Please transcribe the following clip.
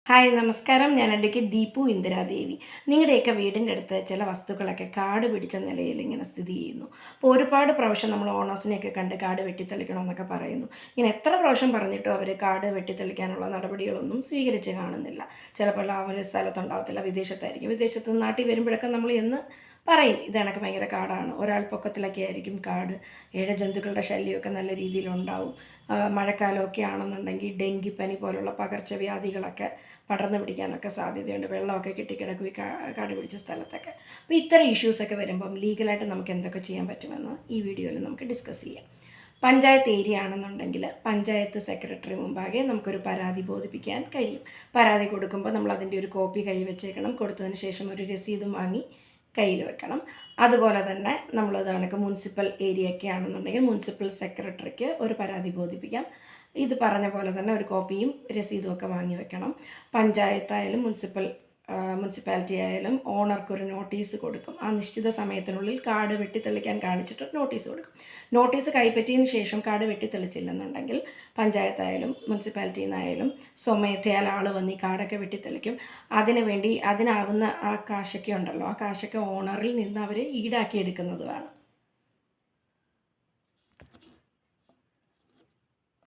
Hi നമസ്കാരം. ഞാൻ advocate Deepu Indira Devi. നിങ്ങളുടെയൊക്കെ വീടിൻ്റെ അടുത്ത് ചില വസ്തുക്കളൊക്കെ കാട് പിടിച്ച നിലയിൽ ഇങ്ങനെ സ്ഥിതി ചെയ്യുന്നു. അപ്പോൾ ഒരുപാട് പ്രാവശ്യം നമ്മൾ ഓണേഴ്സിനെയൊക്കെ കണ്ട് കാട് വെട്ടിത്തെളിക്കണമെന്നൊക്കെ പറയുന്നു. ഇങ്ങനെ എത്ര പ്രാവശ്യം പറഞ്ഞിട്ടും അവർ കാട് വെട്ടിത്തെളിക്കാനുള്ള നടപടികളൊന്നും സ്വീകരിച്ച് കാണുന്നില്ല. ചിലപ്പോൾ അവർ സ്ഥലത്തുണ്ടാവത്തില്ല, വിദേശത്തായിരിക്കും. വിദേശത്ത് നിന്ന് നാട്ടിൽ വരുമ്പോഴൊക്കെ നമ്മൾ എന്ന് പറയും ഇത് കണക്ക് ഭയങ്കര കാടാണ്. ഒരാൾ പൊക്കത്തിലൊക്കെ ആയിരിക്കും കാട്. ഇഴജന്തുക്കളുടെ ശല്യമൊക്കെ നല്ല രീതിയിലുണ്ടാവും. മഴക്കാലമൊക്കെ ആണെന്നുണ്ടെങ്കിൽ ഡെങ്കിപ്പനി പോലുള്ള പകർച്ചവ്യാധികളൊക്കെ പടർന്നു പിടിക്കാനൊക്കെ സാധ്യതയുണ്ട്. വെള്ളമൊക്കെ കെട്ടിക്കിടക്കും ഈ കാട് പിടിച്ച സ്ഥലത്തൊക്കെ. അപ്പോൾ ഇത്തരം ഇഷ്യൂസൊക്കെ വരുമ്പം ലീഗലായിട്ട് നമുക്ക് എന്തൊക്കെ ചെയ്യാൻ പറ്റുമെന്ന് ഈ വീഡിയോയിൽ നമുക്ക് ഡിസ്കസ് ചെയ്യാം. പഞ്ചായത്ത് ഏരിയ ആണെന്നുണ്ടെങ്കിൽ പഞ്ചായത്ത് സെക്രട്ടറി മുമ്പാകെ നമുക്കൊരു പരാതി ബോധിപ്പിക്കാൻ കഴിയും. പരാതി കൊടുക്കുമ്പോൾ നമ്മൾ അതിൻ്റെ ഒരു കോപ്പി കൈ വെച്ചേക്കണം. കൊടുത്തതിന് ശേഷം ഒരു രസീതും വാങ്ങി കയ്യിൽ വെക്കണം. അതുപോലെ തന്നെ നമ്മളത് കണക്ക് മുനിസിപ്പൽ ഏരിയയൊക്കെ ആണെന്നുണ്ടെങ്കിൽ മുനിസിപ്പൽ സെക്രട്ടറിക്ക് ഒരു പരാതി ബോധിപ്പിക്കാം. ഇത് പറഞ്ഞ പോലെ തന്നെ ഒരു കോപ്പിയും രസീതും ഒക്കെ വാങ്ങി വെക്കണം. പഞ്ചായത്തായാലും മുനിസിപ്പാലിറ്റി ആയാലും ഓണർക്കൊരു നോട്ടീസ് കൊടുക്കും. ആ നിശ്ചിത സമയത്തിനുള്ളിൽ കാട് വെട്ടിത്തെളിക്കാൻ കാണിച്ചിട്ട് നോട്ടീസ് കൊടുക്കും. നോട്ടീസ് കൈപ്പറ്റിയതിന് ശേഷം കാട് വെട്ടിത്തെളിച്ചില്ലെന്നുണ്ടെങ്കിൽ പഞ്ചായത്തായാലും മുനിസിപ്പാലിറ്റിയിൽ നിന്നായാലും സ്വമേധയാൽ ആൾ വന്ന് ഈ കാടൊക്കെ വെട്ടിത്തെളിക്കും. അതിനാവുന്ന ആ കാശൊക്കെ ഉണ്ടല്ലോ, ആ കാശൊക്കെ ഓണറിൽ നിന്ന് അവർ ഈടാക്കി എടുക്കുന്നതുമാണ്.